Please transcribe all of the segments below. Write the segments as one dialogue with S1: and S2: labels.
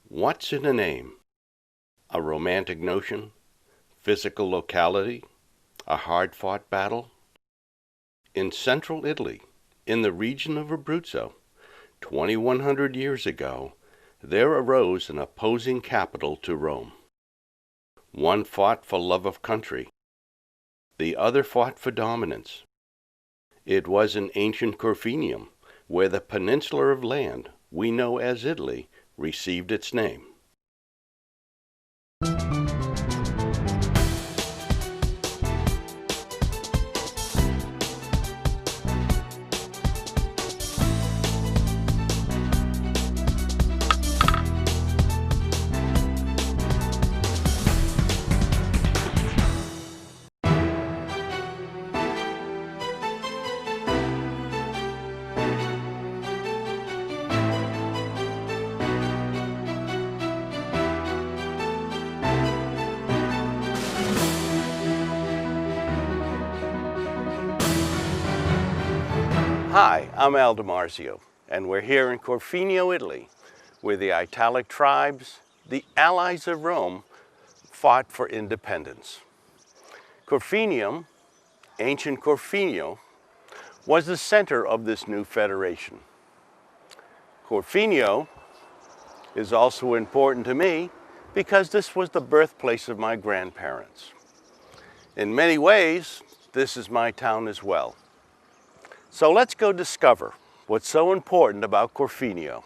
S1: What's in a name? A romantic notion? Physical locality? A hard-fought battle? In central Italy, in the region of Abruzzo, 2,100 years ago, there arose an opposing capital to Rome. One fought for love of country. The other fought for dominance. It was in ancient Corfinium, where the peninsula of land we know as Italy received its name. Hi, I'm Al DiMarzio, and we're here in Corfinium, Italy, where the Italic tribes, the allies of Rome, fought for independence. Corfinium, ancient Corfinium, was the center of this new federation. Corfinium is also important to me because this was the birthplace of my grandparents. In many ways, this is my town as well. So let's go discover what's so important about Corfinium.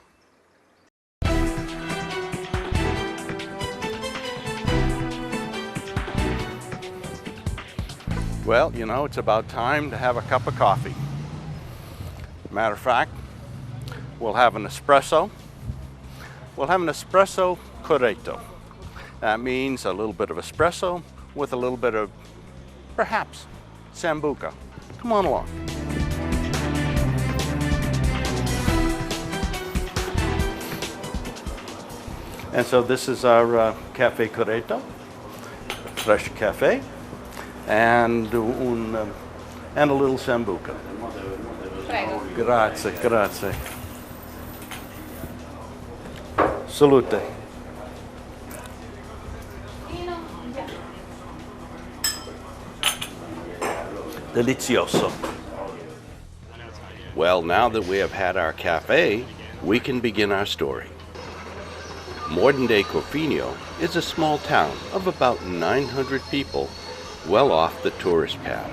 S1: Well, you know, it's about time to have a cup of coffee. Matter of fact, we'll have an espresso. We'll have an espresso corretto. That means a little bit of espresso with a little bit of, perhaps, sambuca. Come on along. And so this is our cafe corretto, fresh cafe, and a little sambuca.
S2: Prego.
S1: Grazie, grazie. Salute. Delizioso. Well, now that we have had our cafe, we can begin our story. Modern-day Corfinium is a small town of about 900 people, well off the tourist path.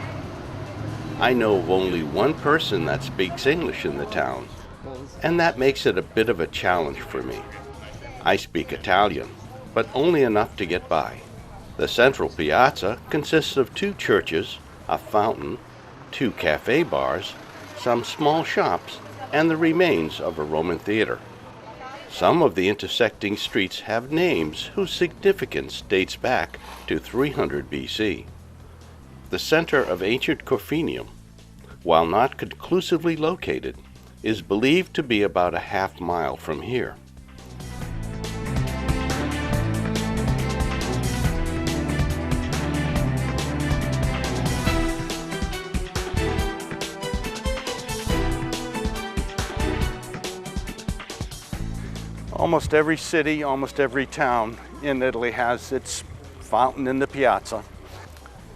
S1: I know of only one person that speaks English in the town, and that makes it a bit of a challenge for me. I speak Italian, but only enough to get by. The central piazza consists of 2 churches, a fountain, 2 cafe bars, some small shops, and the remains of a Roman theater. Some of the intersecting streets have names whose significance dates back to 300 BC. The center of ancient Corfinium, while not conclusively located, is believed to be about a half-mile from here. Almost every city, almost every town in Italy has its fountain in the piazza,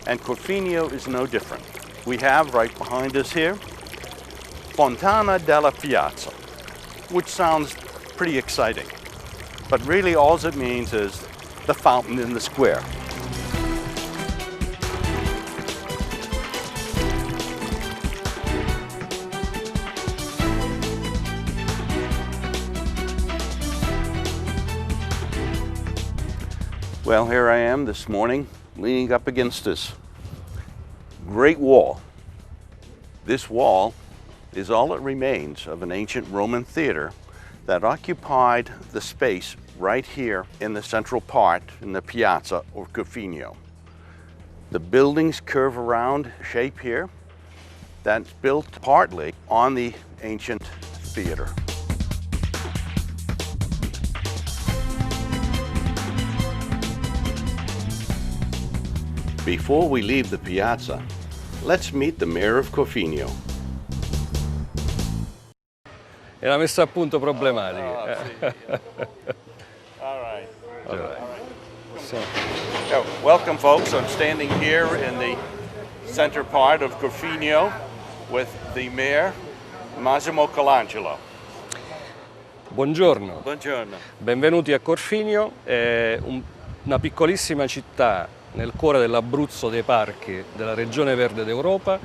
S1: and Corfinium is no different. We have right behind us here, Fontana della Piazza, which sounds pretty exciting, but really all it means is the fountain in the square. Well, here I am this morning, leaning up against this great wall. This wall is all that remains of an ancient Roman theater that occupied the space right here in the central part in the piazza or Corfinium. The buildings curve around shape here that's built partly on the ancient theater. Before we leave the piazza, let's meet the mayor of Corfinium.
S3: È una messa a punto problematica. So,
S1: So, welcome folks. I'm standing here in the center part of Corfinium with the mayor, Massimo Colangelo.
S3: buongiorno,
S1: Buongiorno.
S3: benvenuti a Corfinio, è una piccolissima città nel cuore dell'Abruzzo dei Parchi della regione verde d'Europa,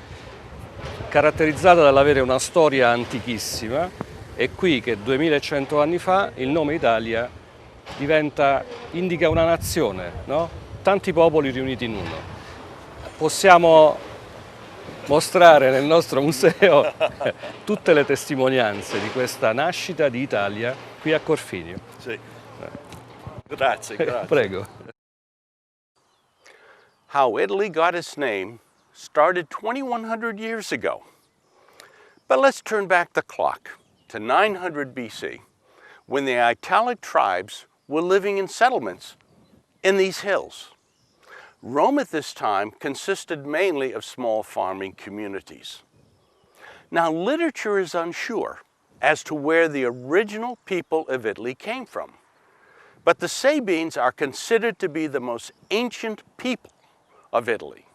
S3: caratterizzata dall'avere una storia antichissima. È qui che 2100 anni fa il nome Italia indica una nazione, no? Tanti popoli riuniti in uno. Possiamo mostrare nel nostro museo tutte le testimonianze di questa nascita di Italia qui a Corfinio.
S1: Sì. Grazie, grazie.
S3: Prego.
S1: How Italy got its name started 2100 years ago. But let's turn back the clock to 900 BC, when the Italic tribes were living in settlements in these hills. Rome at this time consisted mainly of small farming communities. Now, literature is unsure as to where the original people of Italy came from, but the Sabines are considered to be the most ancient people of Italy.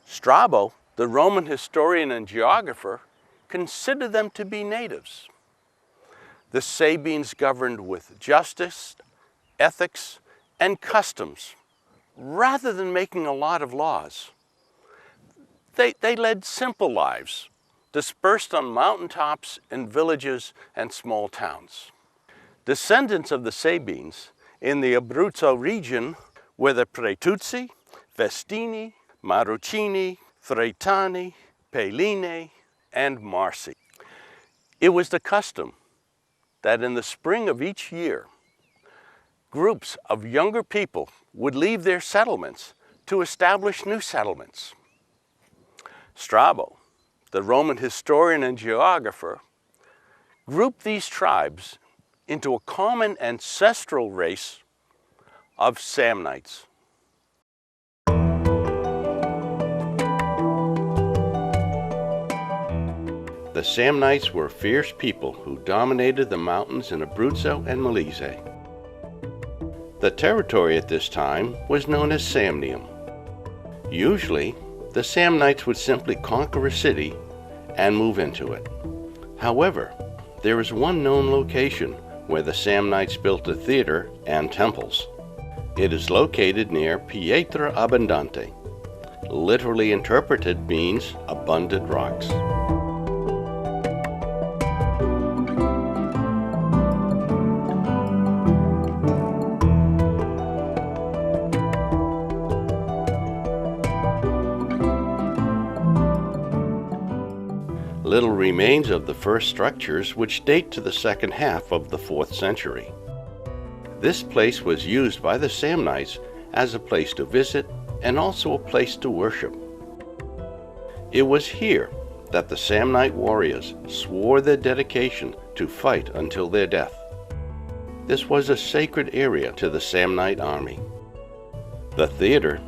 S1: Strabo, the Roman historian and geographer, considered them to be natives. The Sabines governed with justice, ethics, and customs, rather than making a lot of laws. They led simple lives, dispersed on mountaintops in villages and small towns. Descendants of the Sabines in the Abruzzo region were the Pretuzzi, Vestini, Marrucini, Fretani, Pelline, and Marsi. It was the custom that in the spring of each year, groups of younger people would leave their settlements to establish new settlements. Strabo, the Roman historian and geographer, grouped these tribes into a common ancestral race of Samnites. The Samnites were fierce people who dominated the mountains in Abruzzo and Molise. The territory at this time was known as Samnium. Usually, the Samnites would simply conquer a city and move into it. However, there is one known location where the Samnites built a theater and temples. It is located near Pietra Abbondante. Literally interpreted means abundant rocks. Little remains of the first structures, which date to the second half of the 4th century. This place was used by the Samnites as a place to visit and also a place to worship. It was here that the Samnite warriors swore their dedication to fight until their death. This was a sacred area to the Samnite army. The theater,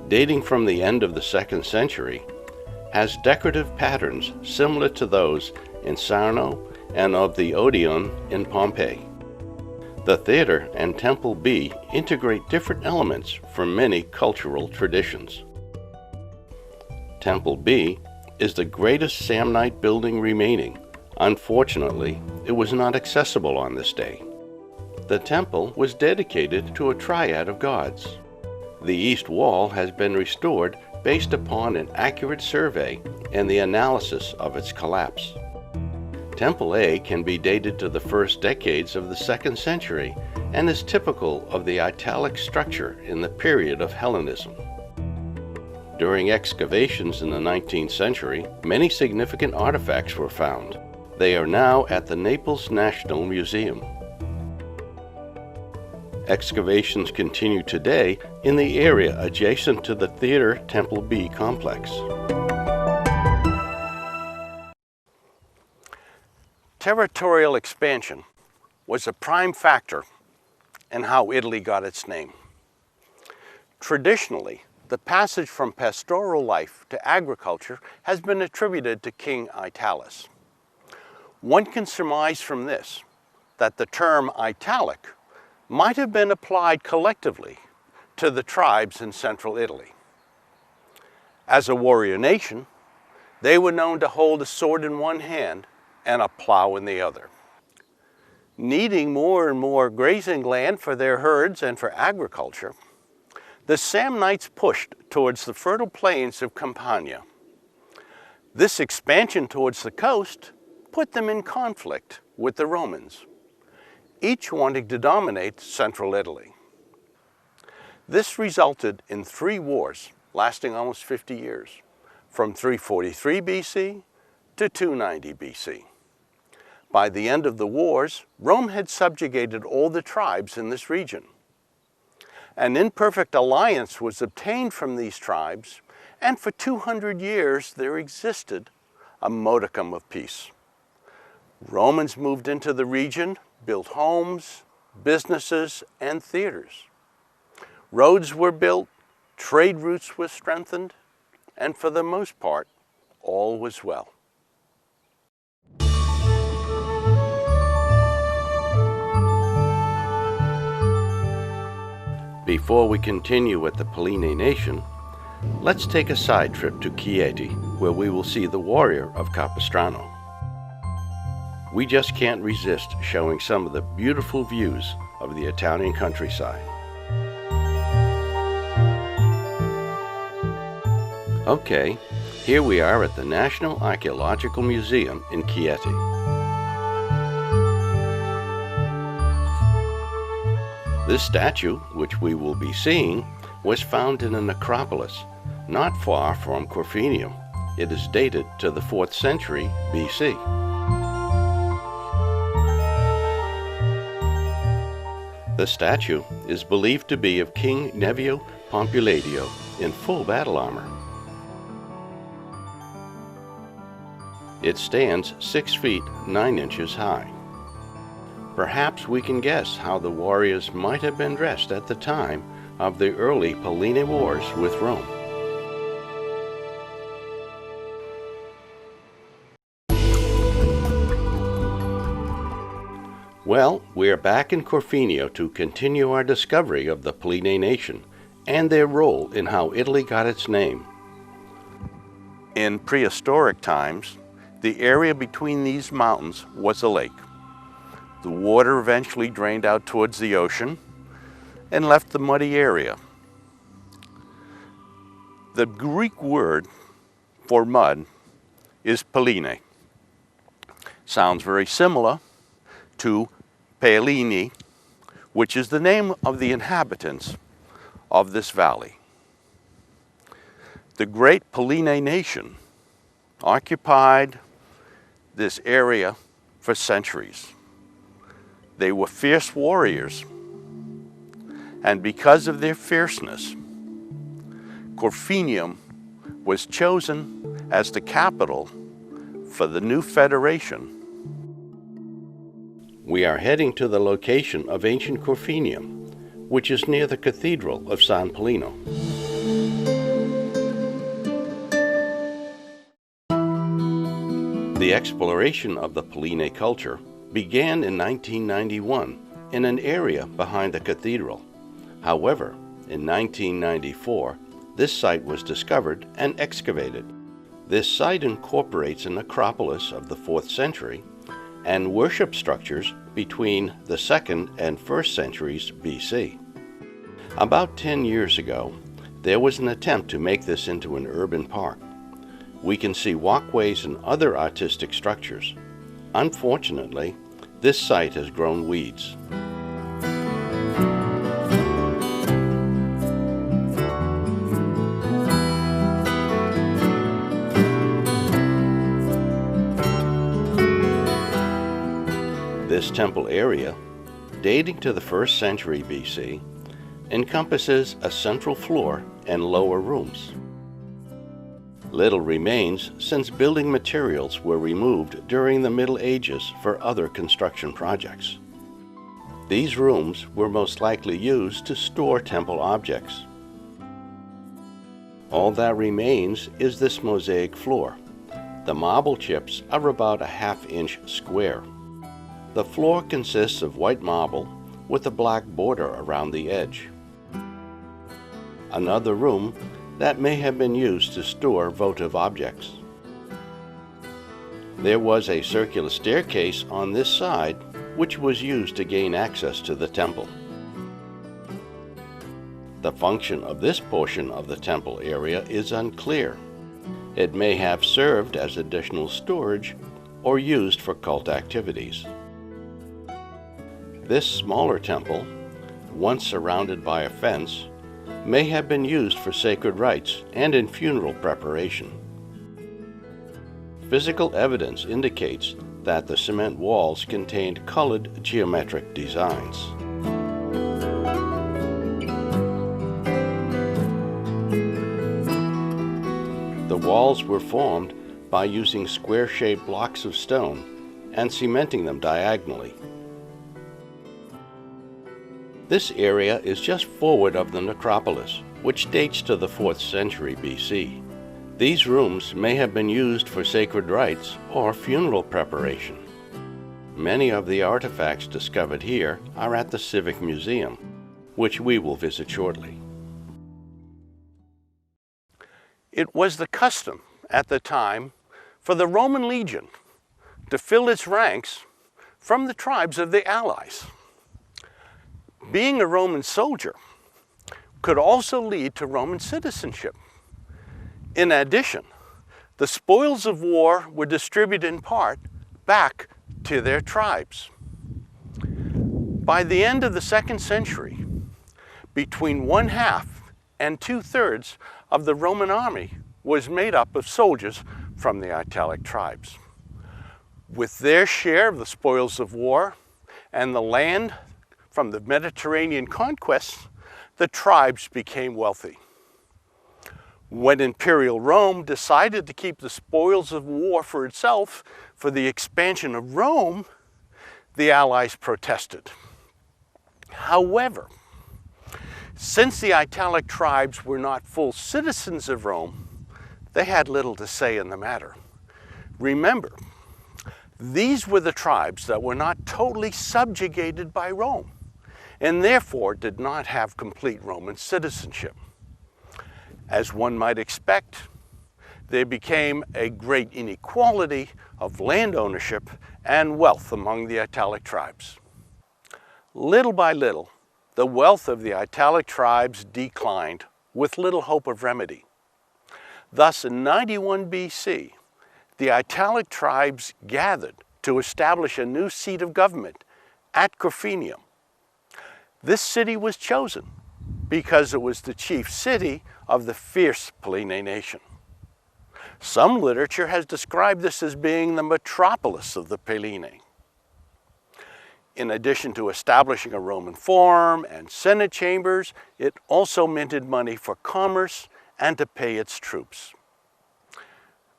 S1: dating from the end of the 2nd century, has decorative patterns similar to those in Sarno and of the Odeon in Pompeii. The theater and Temple B integrate different elements from many cultural traditions. Temple B is the greatest Samnite building remaining. Unfortunately, it was not accessible on this day. The temple was dedicated to a triad of gods. The east wall has been restored based upon an accurate survey and the analysis of its collapse. Temple A can be dated to the first decades of the 2nd century and is typical of the Italic structure in the period of Hellenism. During excavations in the 19th century, many significant artifacts were found. They are now at the Naples National Museum. Excavations continue today in the area adjacent to the Theater Temple B complex. Territorial expansion was a prime factor in how Italy got its name. Traditionally, the passage from pastoral life to agriculture has been attributed to King Italus. One can surmise from this that the term Italic might have been applied collectively to the tribes in central Italy. As a warrior nation, they were known to hold a sword in one hand and a plow in the other. Needing more and more grazing land for their herds and for agriculture, the Samnites pushed towards the fertile plains of Campania. This expansion towards the coast put them in conflict with the Romans, each wanting to dominate central Italy. This resulted in 3 wars lasting almost 50 years, from 343 BC to 290 BC. By the end of the wars, Rome had subjugated all the tribes in this region. An imperfect alliance was obtained from these tribes, and for 200 years there existed a modicum of peace. Romans moved into the region, built homes, businesses, and theaters. Roads were built, trade routes were strengthened, and for the most part, all was well. Before we continue with the Pallene Nation, let's take a side trip to Chieti, where we will see the warrior of Capistrano. We just can't resist showing some of the beautiful views of the Italian countryside. Okay, here we are at the National Archaeological Museum in Chieti. This statue, which we will be seeing, was found in a necropolis not far from Corfinium. It is dated to the 4th century BC. The statue is believed to be of King Nevio Pompuladio in full battle armor. It stands 6 feet 9 inches high. Perhaps we can guess how the warriors might have been dressed at the time of the early Pallene Wars with Rome. Well, we are back in Corfinium to continue our discovery of the Pallene Nation and their role in how Italy got its name. In prehistoric times, the area between these mountains was a lake. The water eventually drained out towards the ocean and left the muddy area. The Greek word for mud is Pallene. Sounds very similar to Paolini, which is the name of the inhabitants of this valley. The great Pallene nation occupied this area for centuries. They were fierce warriors, and because of their fierceness, Corfinium was chosen as the capital for the new federation. We are heading to the location of ancient Corfinium, which is near the Cathedral of San Pallino. The exploration of the Pallene culture began in 1991 in an area behind the cathedral. However, in 1994, this site was discovered and excavated. This site incorporates a necropolis of the 4th century and worship structures between the 2nd and 1st centuries BC. About 10 years ago, there was an attempt to make this into an urban park. We can see walkways and other artistic structures. Unfortunately, this site has grown weeds. This temple area, dating to the 1st century BC, encompasses a central floor and lower rooms. Little remains since building materials were removed during the Middle Ages for other construction projects. These rooms were most likely used to store temple objects. All that remains is this mosaic floor. The marble chips are about a ½ inch square. The floor consists of white marble with a black border around the edge. Another room that may have been used to store votive objects. There was a circular staircase on this side, which was used to gain access to the temple. The function of this portion of the temple area is unclear. It may have served as additional storage or used for cult activities. This smaller temple, once surrounded by a fence, may have been used for sacred rites and in funeral preparation. Physical evidence indicates that the cement walls contained colored geometric designs. The walls were formed by using square-shaped blocks of stone and cementing them diagonally. This area is just forward of the necropolis, which dates to the 4th century BC. These rooms may have been used for sacred rites or funeral preparation. Many of the artifacts discovered here are at the Civic Museum, which we will visit shortly. It was the custom at the time for the Roman legion to fill its ranks from the tribes of the allies. Being a Roman soldier could also lead to Roman citizenship. In addition, the spoils of war were distributed in part back to their tribes. By the end of the 2nd century, between 1/2 and 2/3 of the Roman army was made up of soldiers from the Italic tribes. With their share of the spoils of war and the land from the Mediterranean conquests, the tribes became wealthy. When Imperial Rome decided to keep the spoils of war for itself for the expansion of Rome, the Allies protested. However, since the Italic tribes were not full citizens of Rome, they had little to say in the matter. Remember, these were the tribes that were not totally subjugated by Rome, and therefore did not have complete Roman citizenship. As one might expect, there became a great inequality of land ownership and wealth among the Italic tribes. Little by little, the wealth of the Italic tribes declined with little hope of remedy. Thus, in 91 BC, the Italic tribes gathered to establish a new seat of government at Corfinium. This city was chosen because it was the chief city of the fierce Pellene nation. Some literature has described this as being the metropolis of the Pellene. In addition to establishing a Roman forum and senate chambers, it also minted money for commerce and to pay its troops.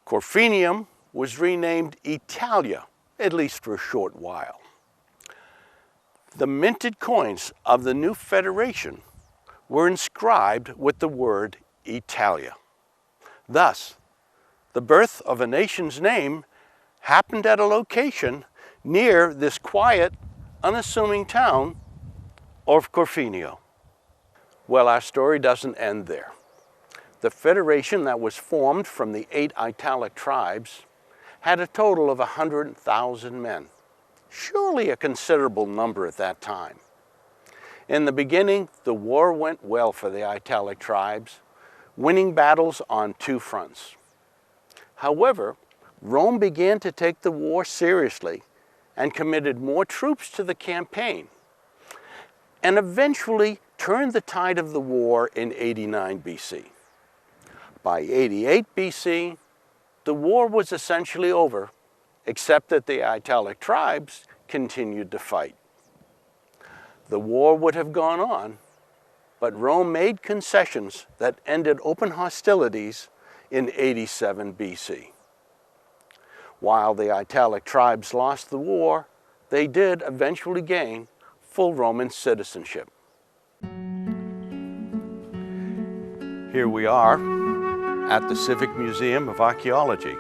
S1: Corfinium was renamed Italia, at least for a short while. The minted coins of the new federation were inscribed with the word Italia. Thus, the birth of a nation's name happened at a location near this quiet, unassuming town of Corfinio. Well, our story doesn't end there. The federation that was formed from the 8 Italic tribes had a total of 100,000 men, surely a considerable number at that time. In the beginning, the war went well for the Italic tribes, winning battles on 2 fronts. However, Rome began to take the war seriously and committed more troops to the campaign, and eventually turned the tide of the war in 89 BC. By 88 BC, the war was essentially over, except that the Italic tribes continued to fight. The war would have gone on, but Rome made concessions that ended open hostilities in 87 BC. While the Italic tribes lost the war, they did eventually gain full Roman citizenship. Here we are at the Civic Museum of Archaeology.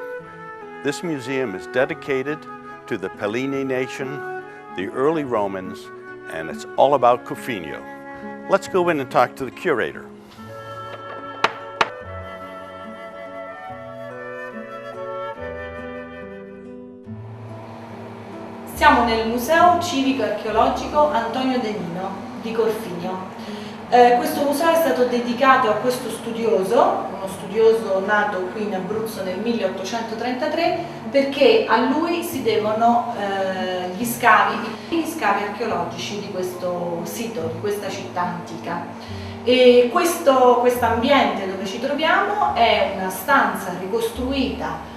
S1: This museum is dedicated to the Pellene nation, the early Romans, and it's all about Corfinium. Let's go in and talk to the curator.
S4: Siamo nel Museo Civico Archeologico Antonio De Nino di Corfinium. Questo museo è stato dedicato a questo studioso, uno studioso nato qui in Abruzzo nel 1833, perché a lui si devono gli scavi archeologici di questo sito, di questa città antica. E questo ambiente dove ci troviamo è una stanza ricostruita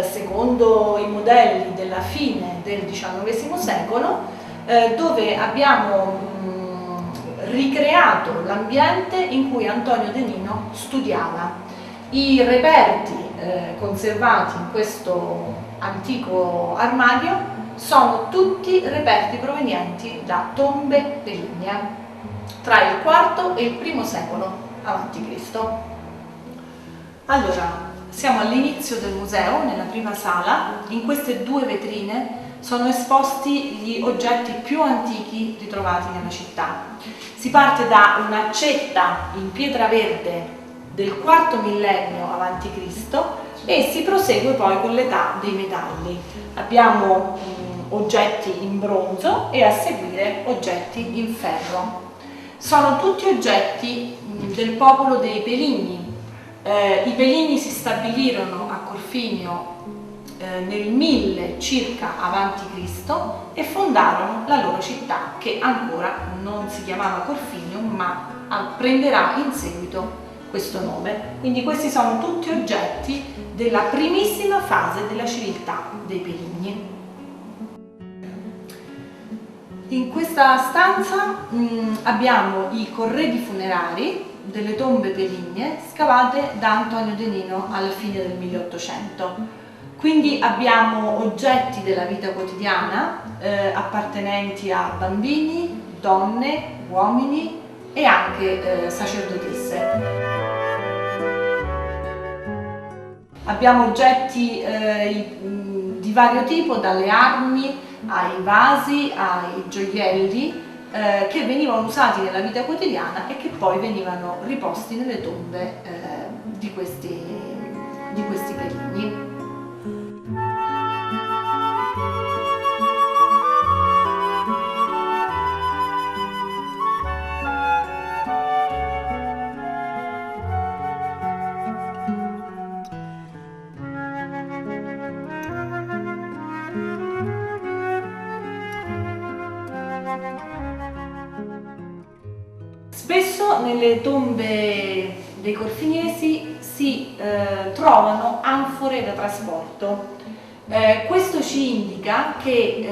S4: secondo i modelli della fine del XIX secolo, dove abbiamo ricreato l'ambiente in cui Antonio De Nino studiava. I reperti conservati in questo antico armadio sono tutti reperti provenienti da tombe peligne tra il IV e il I secolo a.C. Allora, siamo all'inizio del museo, nella prima sala. In queste due vetrine sono esposti gli oggetti più antichi ritrovati nella città. Si parte da un'accetta in pietra verde del IV millennio a.C. e si prosegue poi con l'età dei metalli. Abbiamo oggetti in bronzo e a seguire oggetti in ferro. Sono tutti oggetti del popolo dei Peligni. I Peligni si stabilirono a Corfinio nel 1000 circa a.C. e fondarono la loro città, che ancora non si chiamava Corfinium, ma prenderà in seguito questo nome. Quindi questi sono tutti oggetti della primissima fase della civiltà dei Peligni. In questa stanza abbiamo i corredi funerari delle tombe peligne scavate da Antonio De Nino alla fine del 1800. Quindi abbiamo oggetti della vita quotidiana appartenenti a bambini, donne, uomini e anche sacerdotesse. Abbiamo oggetti di vario tipo, dalle armi ai vasi, ai gioielli, che venivano usati nella vita quotidiana e che poi venivano riposti nelle tombe di questi peligni. Spesso nelle tombe dei corfiniesi si trovano anfore da trasporto. Questo ci indica che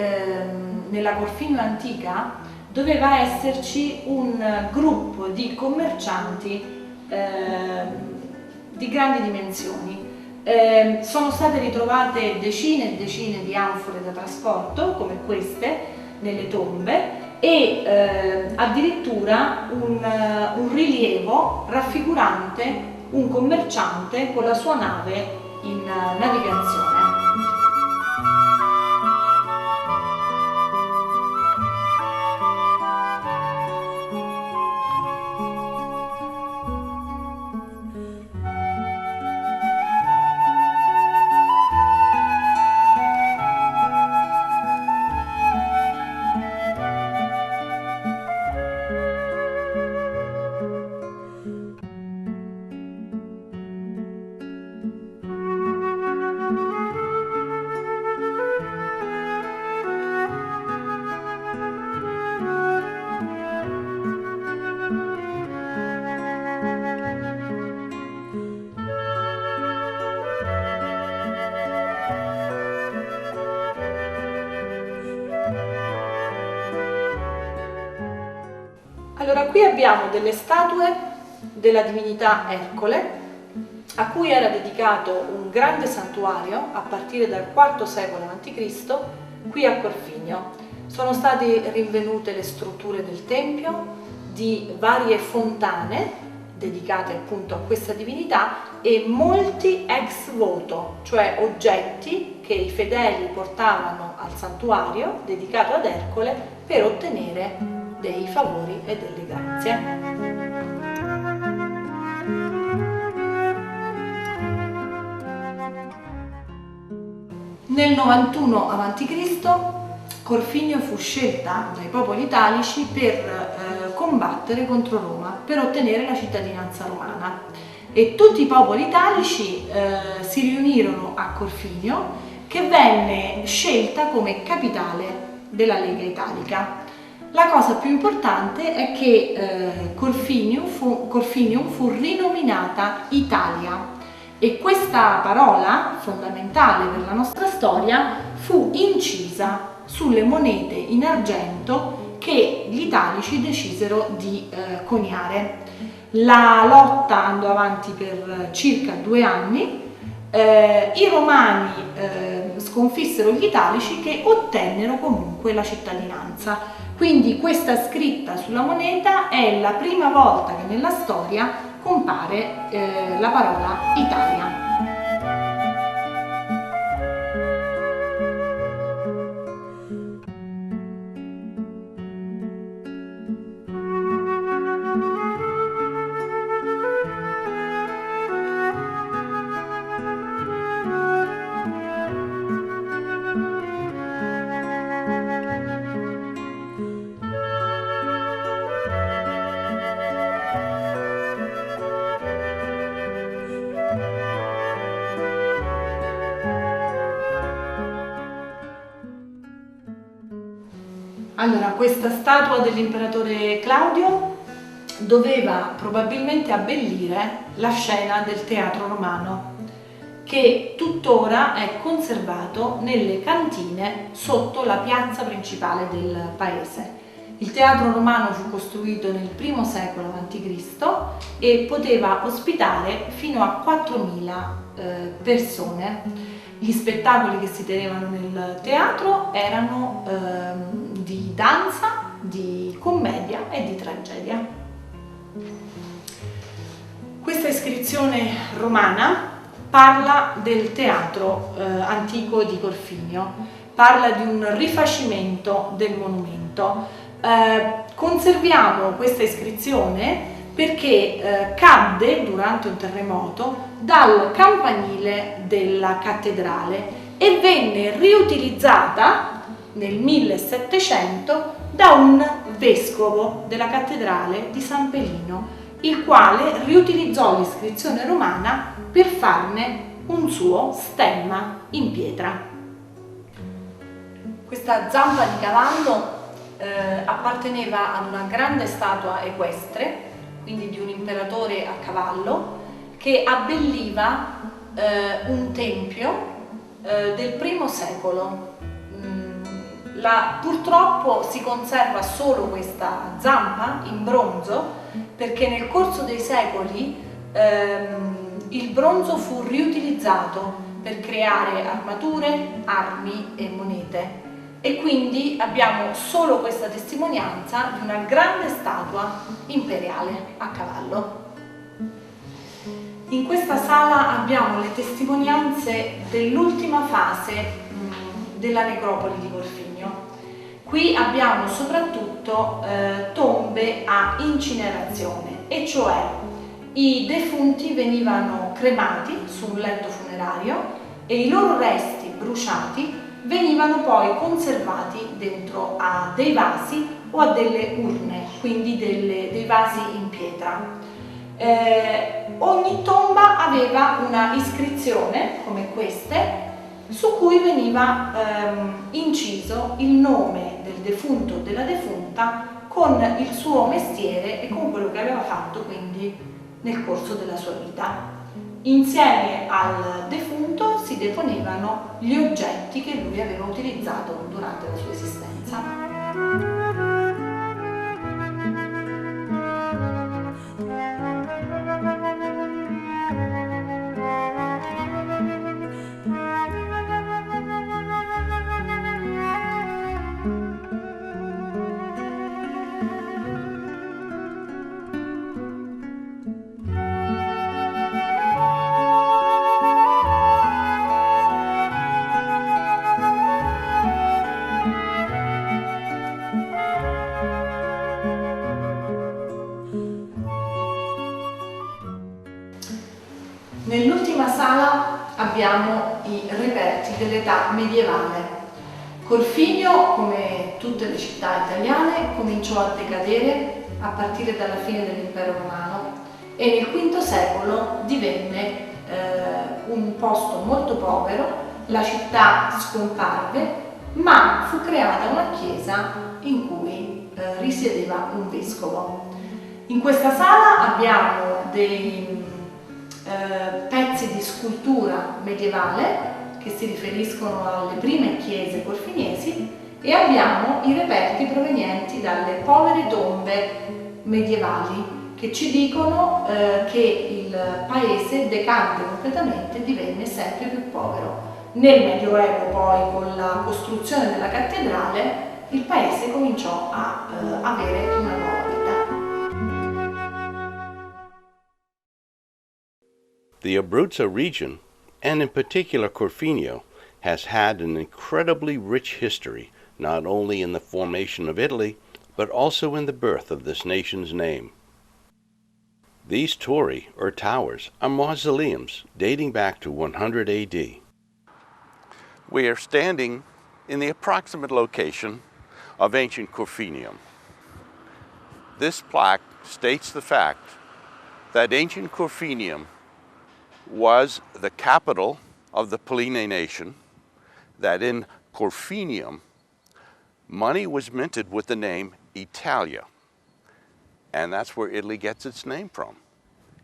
S4: nella Corfinium antica doveva esserci un gruppo di commercianti di grandi dimensioni. Sono state ritrovate decine e decine di anfore da trasporto come queste nelle tombe e addirittura un rilievo raffigurante un commerciante con la sua nave in navigazione. Allora, qui abbiamo delle statue della divinità Ercole, a cui era dedicato un grande santuario a partire dal IV secolo a.C. qui a Corfinio. Sono state rinvenute le strutture del tempio, di varie fontane dedicate appunto a questa divinità e molti ex voto, cioè oggetti che i fedeli portavano al santuario dedicato ad Ercole per ottenere dei favori e delle grazie. Nel 91 a.C. Corfinio fu scelta dai popoli italici per combattere contro Roma, per ottenere la cittadinanza romana. E tutti i popoli italici si riunirono a Corfinio, che venne scelta come capitale della Lega Italica. La cosa più importante è che Corfinium fu rinominata Italia. E questa parola, fondamentale per la nostra storia, fu incisa sulle monete in argento che gli italici decisero di coniare. La lotta andò avanti per circa 2 anni. I romani sconfissero gli italici, che ottennero comunque la cittadinanza. Quindi questa scritta sulla moneta è la prima volta che nella storia compare la parola Italia. Allora, questa statua dell'imperatore Claudio doveva probabilmente abbellire la scena del teatro romano, che tuttora è conservato nelle cantine sotto la piazza principale del paese. Il teatro romano fu costruito nel I secolo a.C. e poteva ospitare fino a 4.000 persone. Gli spettacoli che si tenevano nel teatro erano di danza, di commedia e di tragedia. Questa iscrizione romana parla del teatro antico di Corfinio, parla di un rifacimento del monumento. Conserviamo questa iscrizione perché cadde durante un terremoto dal campanile della cattedrale e venne riutilizzata nel 1700 da un vescovo della cattedrale di San Pelino, il quale riutilizzò l'iscrizione romana per farne un suo stemma in pietra. Questa zampa di cavallo apparteneva ad una grande statua equestre, quindi di un imperatore a cavallo, che abbelliva un tempio del I secolo. Purtroppo si conserva solo questa zampa in bronzo, perché nel corso dei secoli il bronzo fu riutilizzato per creare armature, armi e monete. E quindi abbiamo solo questa testimonianza di una grande statua imperiale a cavallo. In questa sala abbiamo le testimonianze dell'ultima fase della necropoli di Corfinio. Qui abbiamo soprattutto tombe a incinerazione, e cioè i defunti venivano cremati su un letto funerario e i loro resti bruciati venivano poi conservati dentro a dei vasi o a delle urne, quindi dei vasi in pietra. Ogni tomba aveva una iscrizione come queste, su cui veniva inciso il nome del defunto o della defunta con il suo mestiere e con quello che aveva fatto quindi nel corso della sua vita. Insieme al defunto si deponevano gli oggetti che lui aveva utilizzato durante la sua esistenza. abbiamo i reperti dell'età medievale. Corfinio, come tutte le città italiane, cominciò a decadere a partire dalla fine dell'impero romano e nel V secolo divenne un posto molto povero, la città scomparve, ma fu creata una chiesa in cui risiedeva un vescovo. In questa sala abbiamo dei pezzi di scultura medievale che si riferiscono alle prime chiese corfiniesi e abbiamo i reperti provenienti dalle povere tombe medievali che ci dicono che il paese decadde completamente e divenne sempre più povero. Nel Medioevo poi, con la costruzione della cattedrale, il paese cominciò a avere una nuova vita.
S1: The Abruzzo region, and in particular Corfinium, has had an incredibly rich history, not only in the formation of Italy, but also in the birth of this nation's name. These tori, or towers, are mausoleums dating back to 100 AD. We are standing in the approximate location of ancient Corfinium. This plaque states the fact that ancient Corfinium was the capital of the Pallene nation, that in Corfinium, money was minted with the name Italia, and that's where Italy gets its name from.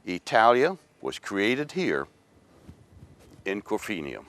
S1: Italia was created here in Corfinium.